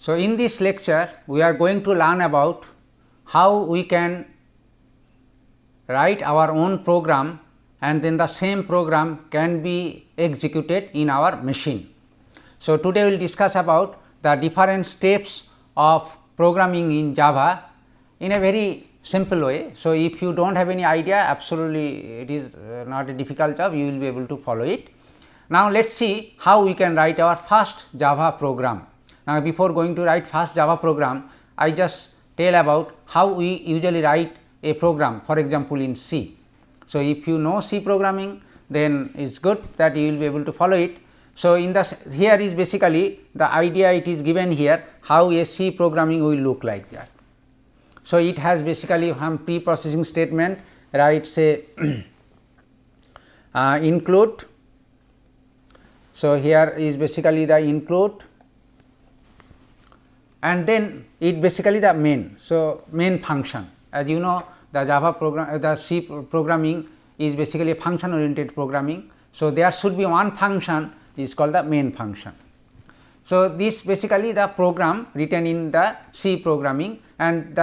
So, in this lecture we are going to learn about how we can write our own program and then the same program can be executed in our machine. So, today we will discuss about the different steps of programming in Java in a very simple way. So, if you do not have any idea, absolutely it is not a difficult job, you will be able to follow it. Now, let us see how we can write our first Java program. Now, before going to write first Java program, I just tell about how we usually write a program, for example, in C. So, if you know C programming, then it is good that you will be able to follow it. So, in the here is basically the idea, it is given here how a C programming will look like that. So, it has basically some pre-processing statement, right, say include. So, here is basically the include and then it basically the main. So, main function, as you know the Java program, the C programming is basically a function oriented programming. So, there should be one function is called the main function. So, this basically the program written in the C programming, and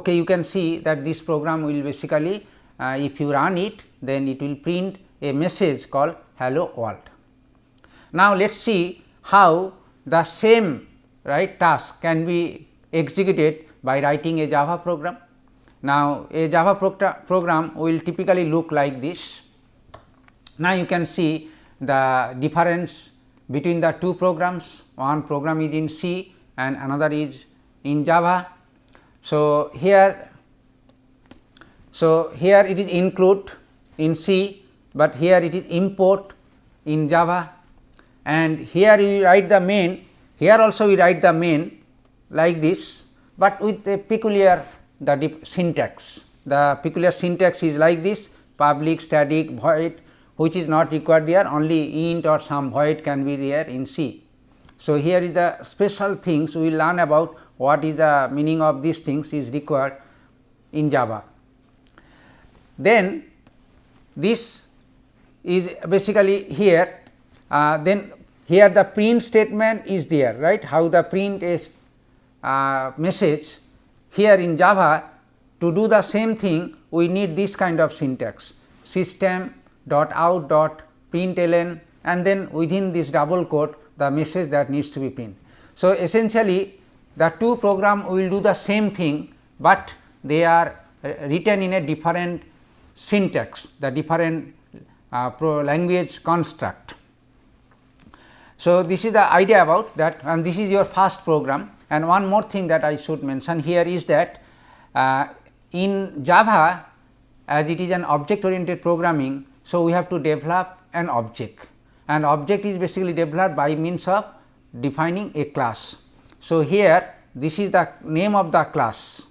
you can see that this program will basically if you run it, then it will print a message called hello world. Now, let us see how the same task can be executed by writing a Java program. Now, a Java program will typically look like this. Now, you can see the difference between the two programs, one program is in C and another is in Java. So, here it is include in C, but here it is import in Java, and here you write the main. Here also we write the main like this, but with a peculiar syntax. The peculiar syntax is like this: public, static, void, which is not required there, only int or some void can be there in C. So, here is the special things we will learn about what is the meaning of these things is required in Java. Then this is basically here, then here the print statement is there, right, how the print is message. Here in Java, to do the same thing we need this kind of syntax, system.out.println, and then within this double quote the message that needs to be printed. So, essentially the two program will do the same thing, but they are written in a different syntax, the different language construct. So, this is the idea about that, and this is your first program. And one more thing that I should mention here is that in Java, as it is an object oriented programming, so we have to develop an object, and object is basically developed by means of defining a class. So, here this is the name of the class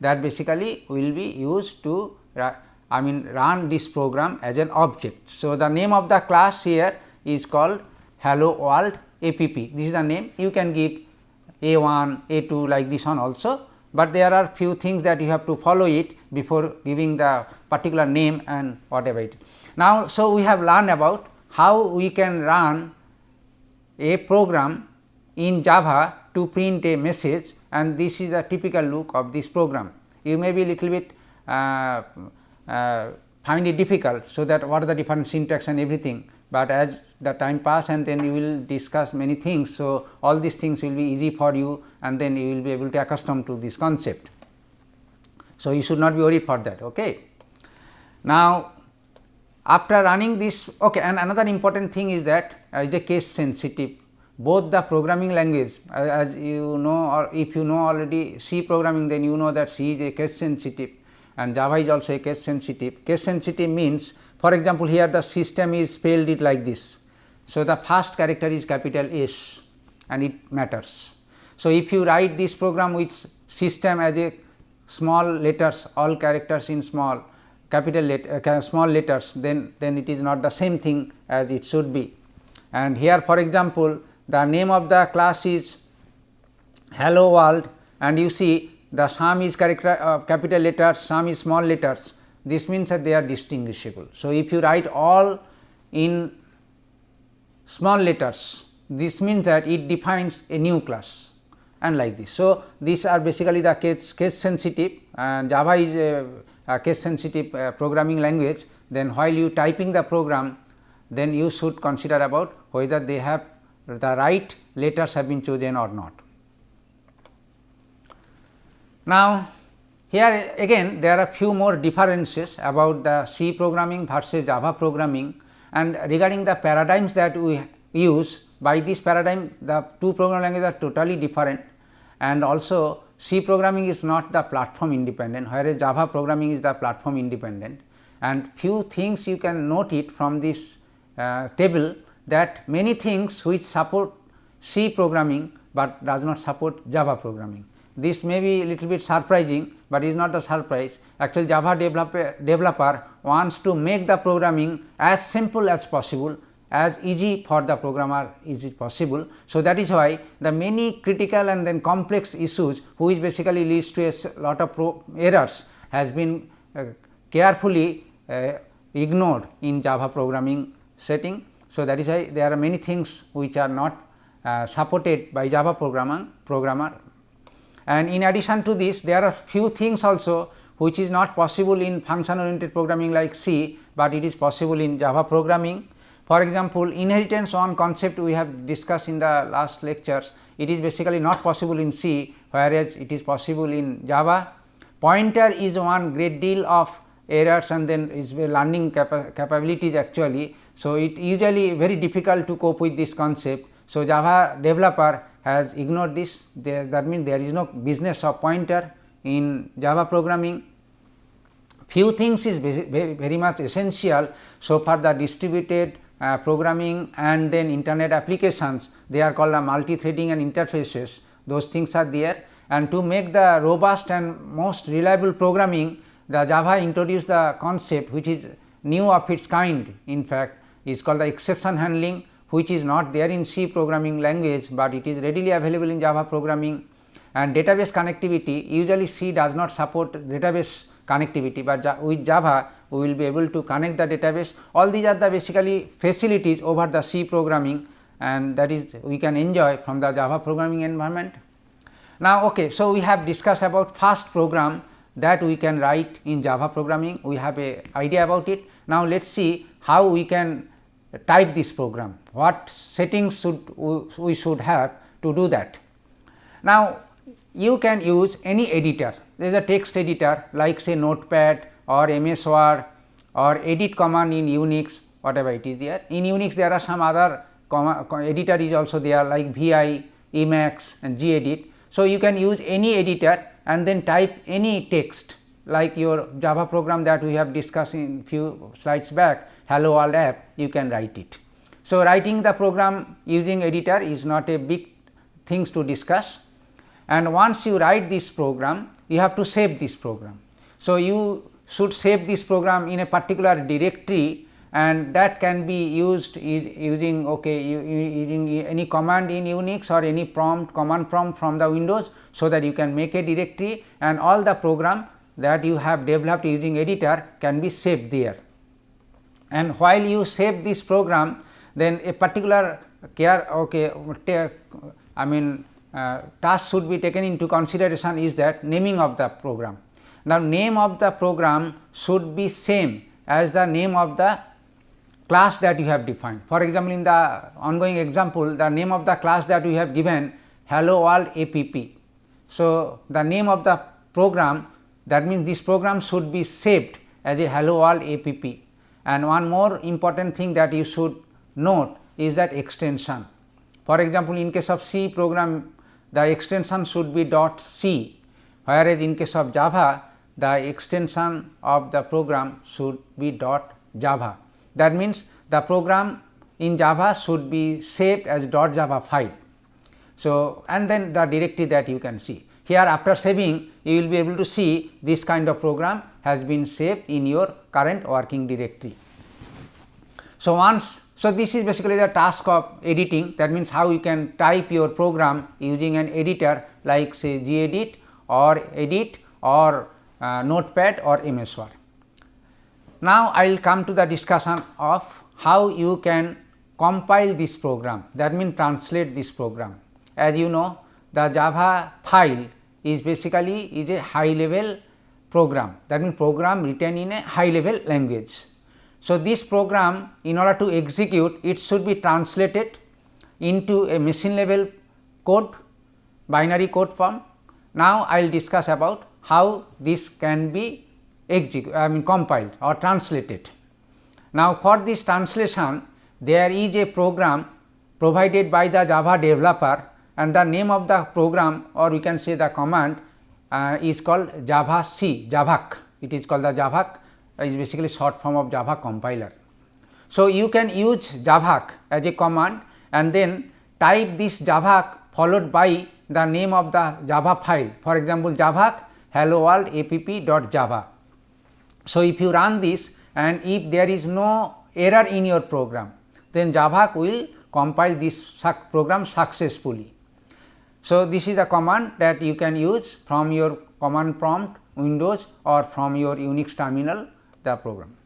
that basically will be used to run this program as an object. So, the name of the class here is called hello world app. This is the name. You can give A1, A2 like this one also, but there are few things that you have to follow it before giving the particular name and whatever it is. Now, so we have learned about how we can run a program in Java to print a message, and this is a typical look of this program. You may be little bit find it difficult, so that what are the different syntax and everything, but as the time pass and then you will discuss many things. So, all these things will be easy for you, and then you will be able to accustom to this concept. So, you should not be worried for that. Okay. Now, after running this, and another important thing is that is a case sensitive. Both the programming language, as you know, or if you know already C programming, then you know that C is a case sensitive and Java is also a case sensitive. Case sensitive means, for example, here the system is spelled it like this. So, the first character is capital S and it matters. So, if you write this program with system as a small letters, all characters in small, capital small letters, then it is not the same thing as it should be. And here, for example, the name of the class is hello world, and you see the some is capital letters, some is small letters. This means that they are distinguishable. So, if you write all in small letters, this means that it defines a new class. and like this. So, these are basically the case sensitive, and Java is a case sensitive programming language. Then while you typing the program, then you should consider about whether they have the right letters have been chosen or not. Now, here again there are few more differences about the C programming versus Java programming, and regarding the paradigms that we use. By this paradigm, the two programming languages are totally different, and also C programming is not the platform independent, whereas Java programming is the platform independent. And few things you can note it from this table, that many things which support C programming, but does not support Java programming. This may be a little bit surprising, but is not a surprise. Actually, Java developer wants to make the programming as simple as possible, as easy for the programmer is it possible. So, that is why the many critical and then complex issues which basically leads to a lot of errors has been carefully ignored in Java programming setting. So, that is why there are many things which are not supported by Java programmer. And in addition to this, there are few things also which is not possible in function oriented programming like C, but it is possible in Java programming. For example, inheritance one concept we have discussed in the last lectures, it is basically not possible in C, whereas it is possible in Java. Pointer is one great deal of errors and then is learning capabilities actually. So, it usually very difficult to cope with this concept. So, Java developer has ignored this, that means there is no business of pointer in Java programming. Few things is very much essential. So far the distributed programming and then internet applications, they are called multi-threading and interfaces, those things are there. And to make the robust and most reliable programming, the Java introduced the concept which is new of its kind, in fact is called the exception handling, which is not there in C programming language, but it is readily available in Java programming. And database connectivity, usually C does not support database connectivity, but with Java we will be able to connect the database. All these are the basically facilities over the C programming, and that is we can enjoy from the Java programming environment. Now, okay, so we have discussed about first program that we can write in Java programming, we have a idea about it. Now, let us see how we can type this program, what settings we should have to do that. Now, you can use any editor, there is a text editor like say Notepad or MS Word or edit command in Unix, whatever it is there. In Unix there are some other editor is also there like VI, Emacs and gedit. So, you can use any editor and then type any text like your Java program that we have discussed in few slides back, hello world app, you can write it. So, writing the program using editor is not a big things to discuss, and once you write this program, you have to save this program. So, you should save this program in a particular directory, and that can be used using using any command in Unix or any command prompt from the Windows, so that you can make a directory and all the program that you have developed using editor can be saved there. And while you save this program, then a particular task should be taken into consideration is that naming of the program. Now, name of the program should be same as the name of the class that you have defined. For example, in the ongoing example, the name of the class that we have given hello world app. So, the name of the program, that means this program should be saved as a hello world app. And one more important thing that you should note is that extension. For example, in case of C program, the extension should be .c, whereas in case of Java, the extension of the program should be .java. That means the program in Java should be saved as .java file. So, and then the directory that you can see. Here after saving, you will be able to see this kind of program has been saved in your current working directory. So, this is basically the task of editing, that means how you can type your program using an editor like say gedit or edit or Notepad or MS Word. Now, I will come to the discussion of how you can compile this program, that means translate this program. As you know, the Java file is basically a high level program, that means program written in a high level language. So, this program, in order to execute, it should be translated into a machine level code, binary code form. Now, I will discuss about how this can be compiled or translated. Now, for this translation, there is a program provided by the Java developer, and the name of the program, or we can say the command, is called JavaC, JAVAC. It is called the JAVAC, is basically short form of Java compiler. So, you can use JAVAC as a command and then type this JAVAC followed by the name of the Java file, for example, JAVAC hello world app.java. So, if you run this and if there is no error in your program, then JAVAC will compile this program successfully. So, this is the command that you can use from your command prompt Windows or from your Unix terminal, the program.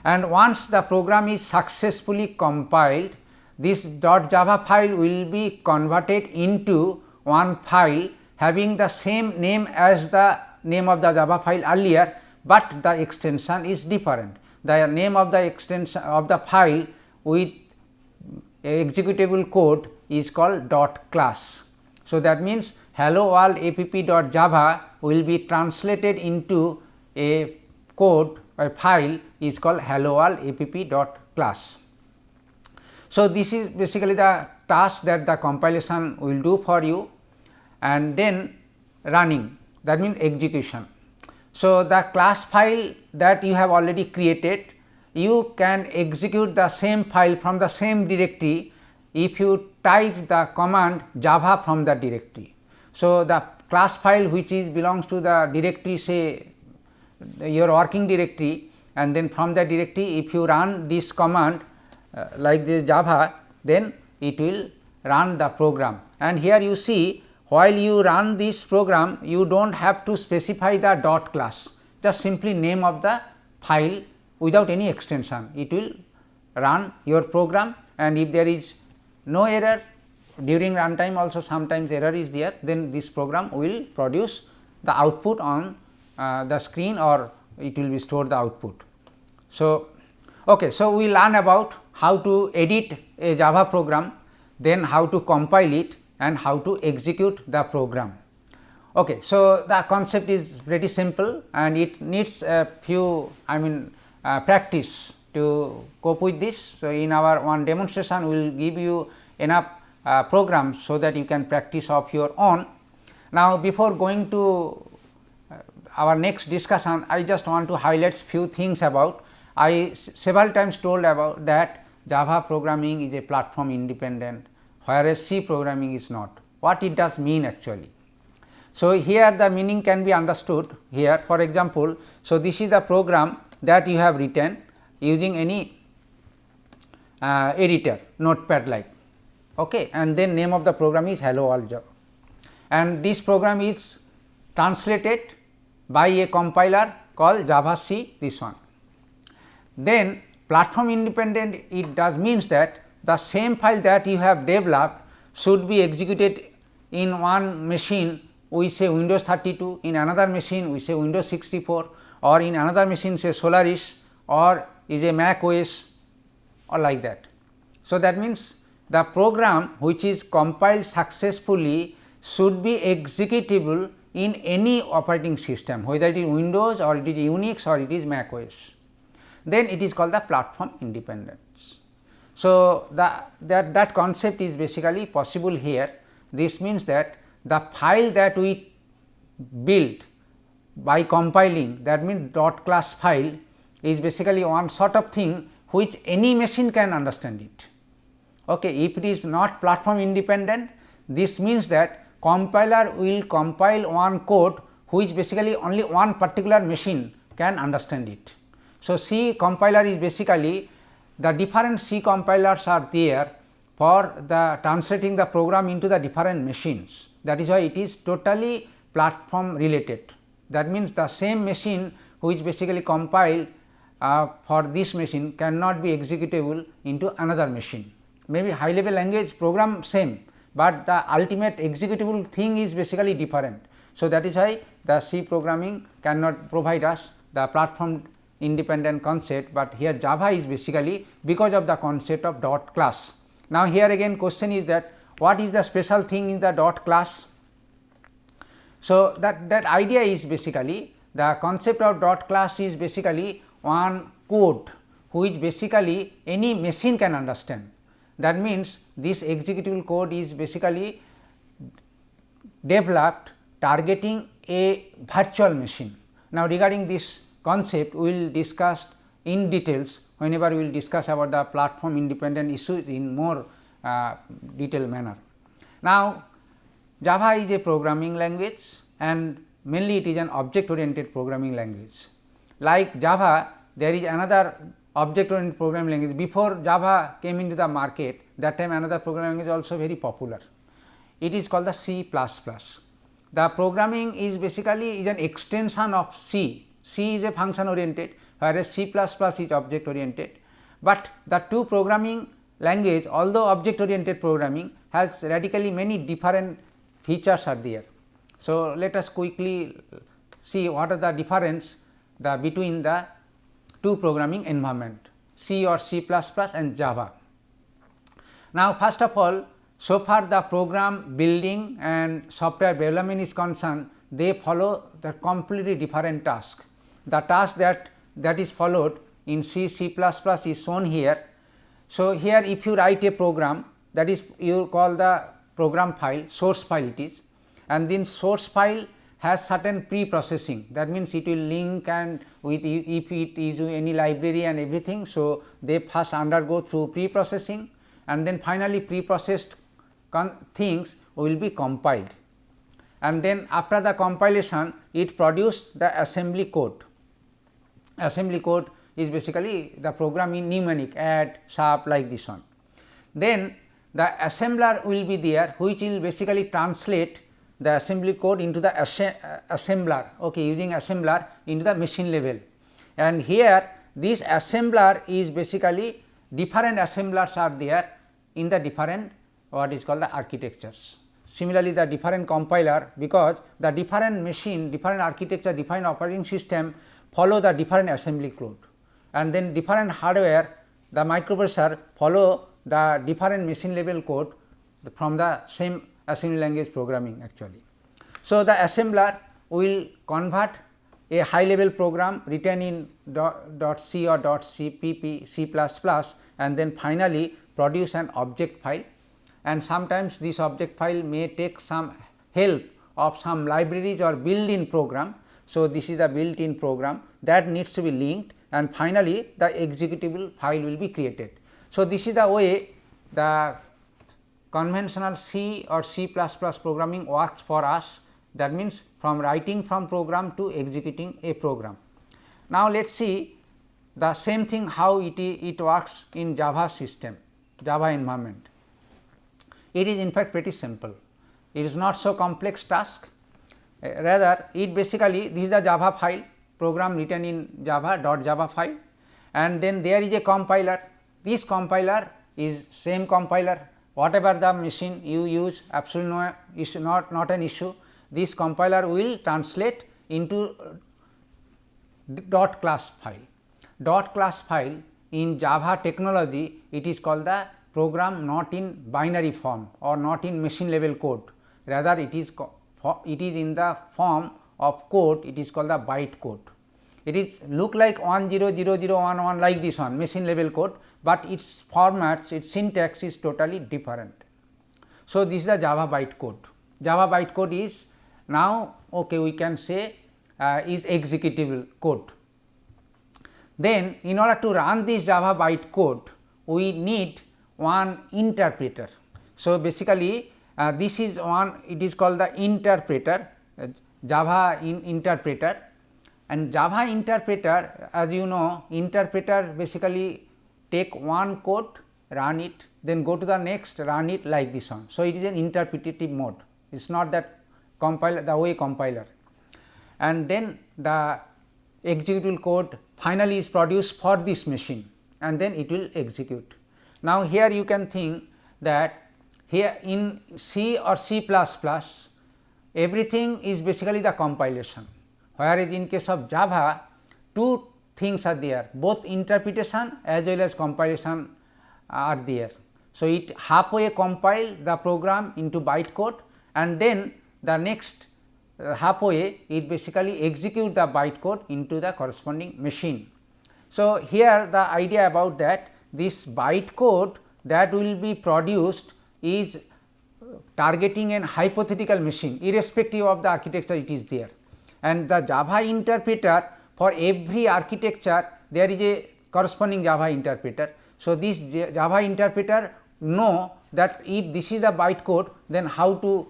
And once the program is successfully compiled, this .java file will be converted into one file having the same name as the name of the Java file earlier, but the extension is different. The name of the extension of the file with executable code is called .class. So, that means hello world app.java will be translated into a code, a file is called hello world app.class. So, this is basically the task that the compilation will do for you, and then running, that means execution. So, the class file that you have already created, you can execute the same file from the same directory if you type the command Java from the directory. So, the class file which is belongs to the directory, say your working directory, and then from the directory if you run this command like this Java, then it will run the program. And here you see, while you run this program, you do not have to specify the dot class, just simply name of the file without any extension. It will run your program, and if there is no error during runtime, also sometimes error is there, then this program will produce the output on the screen, or it will be stored the output. So, okay, so we learn about how to edit a Java program, then how to compile it and how to execute the program. Okay, so the concept is pretty simple and it needs a few practice to cope with this. So, in our one demonstration we will give you enough programs so that you can practice of your own. Now, before going to our next discussion, I just want to highlight few things about. I several times told about that Java programming is a platform independent, whereas C programming is not. What it does mean actually? So, here the meaning can be understood here. For example, so this is the program that you have written using any editor, notepad like, okay, and then name of the program is hello world Java, and this program is translated by a compiler called JavaC, this one. Then platform independent, it does means that the same file that you have developed should be executed in one machine, we say Windows 32, in another machine we say Windows 64, or in another machine say Solaris, or is a Mac OS, or like that. So, that means the program which is compiled successfully should be executable in any operating system, whether it is Windows or it is Unix or it is Mac OS. Then it is called the platform independence. So, that concept is basically possible here. This means that the file that we build by compiling, that means dot class file, is basically one sort of thing which any machine can understand it. Okay. If it is not platform independent, this means that compiler will compile one code which basically only one particular machine can understand it. So, C compiler is basically the different C compilers are there for the translating the program into the different machines. That is why it is totally platform related. That means the same machine which basically compiled for this machine cannot be executable into another machine. Maybe high level language program same, but the ultimate executable thing is basically different. So, that is why the C programming cannot provide us the platform independent concept, but here Java is basically because of the concept of dot class. Now, here again question is that what is the special thing in the dot class? So, that idea is basically the concept of dot class is basically one code which basically any machine can understand. That means, this executable code is basically developed targeting a virtual machine. Now, regarding this concept we will discuss in details whenever we will discuss about the platform independent issues in more detailed manner. Now, Java is a programming language and mainly it is an object oriented programming language. Like Java, there is another object oriented programming language. Before Java came into the market, that time another programming language also very popular. It is called the C++. The programming is basically is an extension of C. C is a function oriented, whereas C++ is object oriented, but the two programming language, although object oriented programming, has radically many different features are there. So, let us quickly see what are the difference between the two programming environment, C or C++ and Java. Now, first of all, so far the program building and software development is concerned, they follow the completely different task. The task that is followed in C, C++ is shown here. So, here if you write a program, that is you call the program file, source file it is, and then source file has certain pre-processing, that means it will link and with if it is any library and everything. So, they first undergo through pre-processing and then finally pre-processed things will be compiled, and then after the compilation it produce the assembly code. Assembly code is basically the program in mnemonic, add, sub, like this one. Then the assembler will be there, which will basically translate the assembly code into the assembler, okay, using assembler into the machine level. And here this assembler is basically different assemblers are there in the different what is called the architectures. Similarly, the different compiler, because the different machine, different architecture, different operating system follow the different assembly code, and then different hardware, the microprocessor follow the different machine level code from the same assembly language programming actually. So, the assembler will convert a high level program written in .c or .cpp, C++, and then finally produce an object file, and sometimes this object file may take some help of some libraries or built-in program. So, this is the built-in program that needs to be linked, and finally the executable file will be created. So, this is the way the conventional C or C++ programming works for us, that means from writing from program to executing a program. Now, let us see the same thing how it works in Java system, Java environment. It is in fact pretty simple, it is not so complex task, rather it basically this is the Java file, program written in Java file, and then there is a compiler. This compiler is same compiler, whatever the machine you use, absolutely no issue, not an issue. This compiler will translate into dot class file. Dot class file in Java technology, it is called the program not in binary form or not in machine level code, rather it is in the form of code, it is called the byte code. It is look like 100011 like this one machine level code, but its formats, its syntax is totally different. So, this is the Java byte code. Java byte code is now okay, we can say is executable code. Then in order to run this Java byte code, we need one interpreter. So, basically this is one, it is called the interpreter, Java interpreter, and Java interpreter, as you know, interpreter basically take one code, run it, then go to the next, run it like this one. So, it is an interpretative mode, it is not that compiler the way compiler, and then the executable code finally is produced for this machine and then it will execute. Now, here you can think that Here in C or C++, everything is basically the compilation, whereas in case of Java, two things are there, both interpretation as well as compilation are there. So, it halfway compile the program into bytecode, and then the next halfway it basically execute the bytecode into the corresponding machine. So, here the idea about that, this bytecode that will be produced is targeting an hypothetical machine irrespective of the architecture it is there, and the Java interpreter, for every architecture there is a corresponding Java interpreter. So, this Java interpreter know that if this is a bytecode, then how to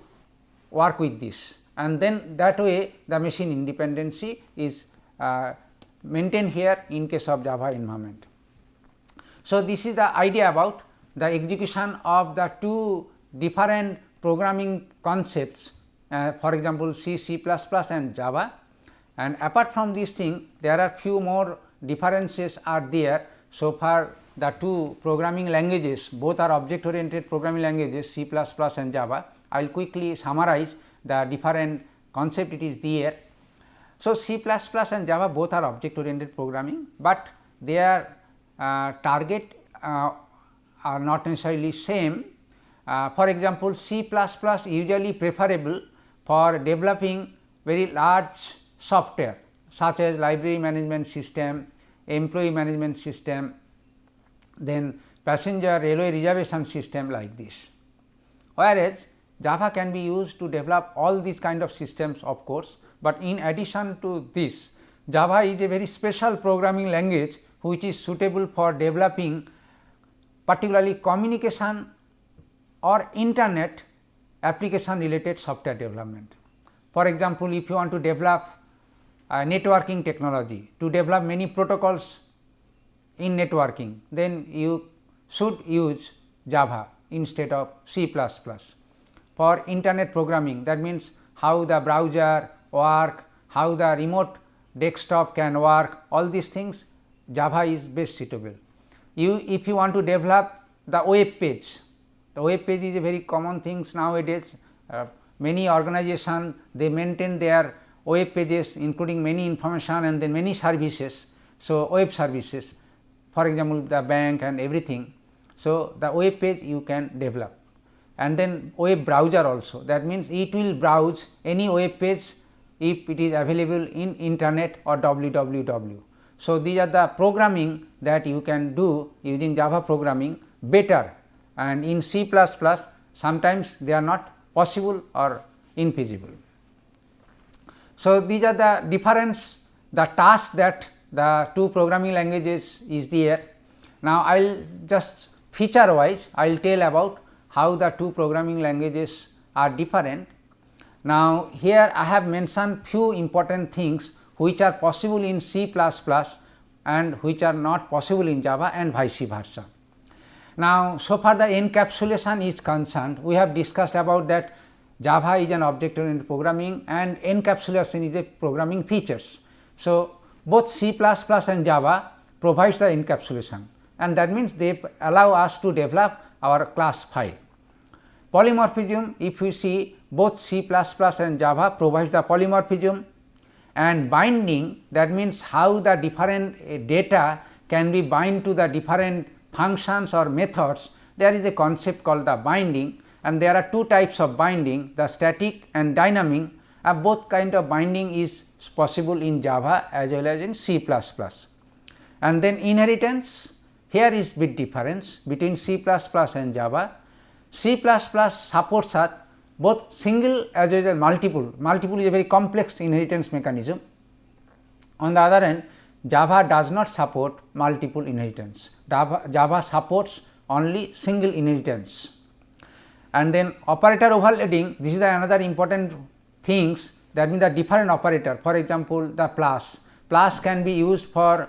work with this, and then that way the machine independency is maintained here in case of Java environment. So, this is the idea about the execution of the two different programming concepts, for example, C, C++ and Java. And apart from this thing, there are few more differences are there. So far the two programming languages, both are object oriented programming languages, C++ and Java. I will quickly summarize the different concept it is there. So, C++ and Java both are object oriented programming, but their target are not necessarily same. For example, C++ usually preferable for developing very large software such as library management system, employee management system, then passenger railway reservation system like this. Whereas, Java can be used to develop all these kind of systems of course, but in addition to this, Java is a very special programming language which is suitable for developing particularly communication or internet application related software development. For example, if you want to develop networking technology, to develop many protocols in networking, then you should use Java instead of C++. For internet programming, that means how the browser work, how the remote desktop can work, all these things Java is best suitable. If you want to develop the web page, the web page is a very common things nowadays. Many organizations they maintain their web pages including many information and then many services. So, web services, for example, the bank and everything. So, the web page you can develop, and then web browser also, that means it will browse any web page if it is available in internet or www. So, these are the programming that you can do using Java programming better, and in C++ sometimes they are not possible or infeasible. So, these are the difference, the task that the two programming languages is there. Now, I will just feature wise I will tell about how the two programming languages are different. Now, here I have mentioned few important things which are possible in C++ and which are not possible in Java and vice versa. Now, so far the encapsulation is concerned, we have discussed about that Java is an object oriented programming and encapsulation is a programming features. So, both C++ and Java provides the encapsulation, and that means they allow us to develop our class file. Polymorphism, if we see, both C++ and Java provides the polymorphism, and binding, that means how the different data can be bind to the different functions or methods. There is a concept called the binding, and there are two types of binding, the static and dynamic. Both kind of binding is possible in Java as well as in C++. And then inheritance, here is bit difference between C++ and Java. C++ supports both single as well as multiple. Multiple is a very complex inheritance mechanism. On the other hand, Java does not support multiple inheritance. Java supports only single inheritance. And then operator overloading, this is another important things, that means the different operator. For example, the plus can be used for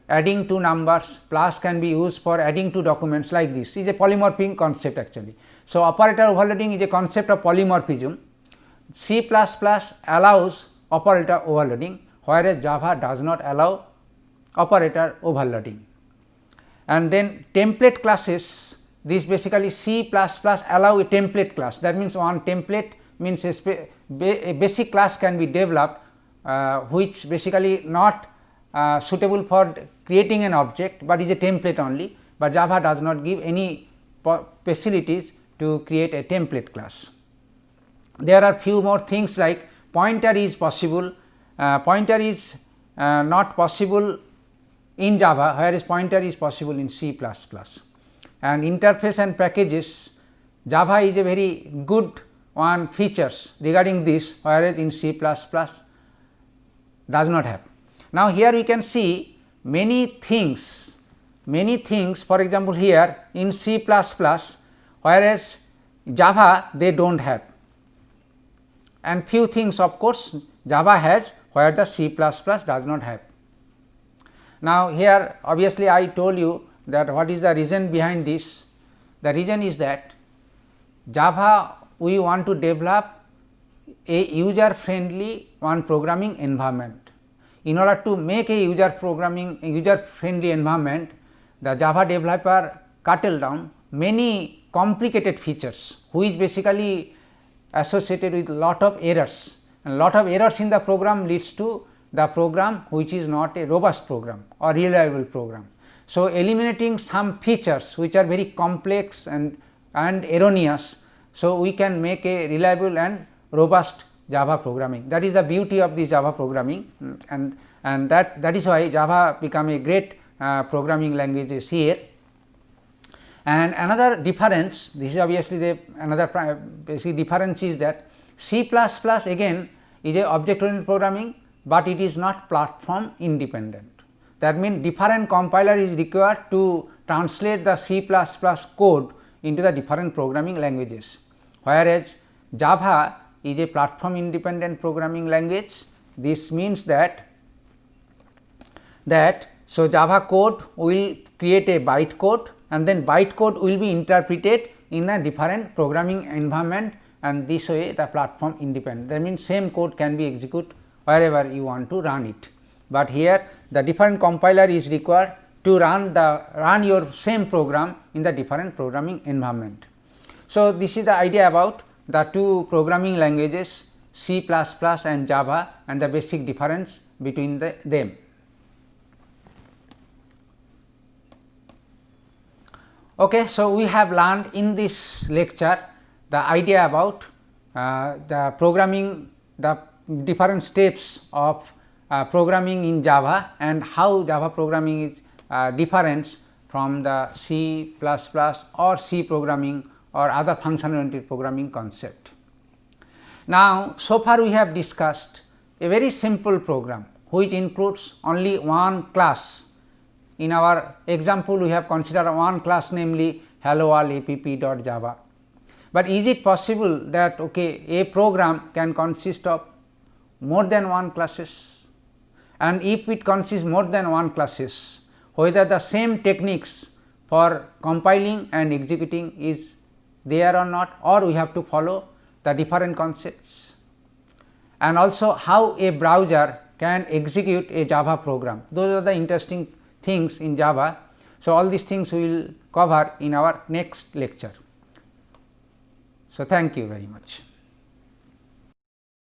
adding two numbers, plus can be used for adding two documents, like this is a polymorphic concept actually. So, operator overloading is a concept of polymorphism. C++ allows operator overloading, whereas Java does not allow operator overloading. And then template classes, this basically C++ allow a template class. That means one template means a basic class can be developed which basically not suitable for creating an object, but is a template only, but Java does not give any facilities to create a template class. There are few more things like pointer is possible, pointer is not possible in Java, whereas pointer is possible in C++. And interface and packages, Java is a very good one features regarding this, whereas in C++ does not have. Now, here we can see many things, for example, here in C++, whereas Java they do not have, and few things of course Java has where the C++ does not have. Now, here obviously I told you that what is the reason behind this. The reason is that Java we want to develop a user friendly one programming environment. In order to make a user friendly environment, the Java developer cuddle down many complicated features which basically associated with lot of errors, and lot of errors in the program leads to the program which is not a robust program or reliable program. So, eliminating some features which are very complex and erroneous, so we can make a reliable and robust Java programming. That is the beauty of this Java programming, and that is why Java become a great programming language here. And another difference, this is obviously the another basic difference is that C++ again is a object oriented programming, but it is not platform independent. That means different compiler is required to translate the C++ code into the different programming languages, whereas Java is a platform independent programming language. This means that so Java code will create a byte code, and then byte code will be interpreted in a different programming environment, and this way the platform independent. That means same code can be executed wherever you want to run it, but here the different compiler is required to run your same program in the different programming environment. So, this is the idea about the two programming languages C++ and Java and the basic difference between them. Okay, so we have learned in this lecture the idea about the programming, the different steps of programming in Java, and how Java programming is different from the C++ or C programming or other function oriented programming concept. Now, so far we have discussed a very simple program which includes only one class. In our example, we have considered one class, namely hello world app.java. But is it possible that a program can consist of more than one classes, and if it consists more than one classes, whether the same techniques for compiling and executing is there or not, or we have to follow the different concepts, and also how a browser can execute a Java program. Those are the interesting things in Java. So, all these things we will cover in our next lecture. So, thank you very much.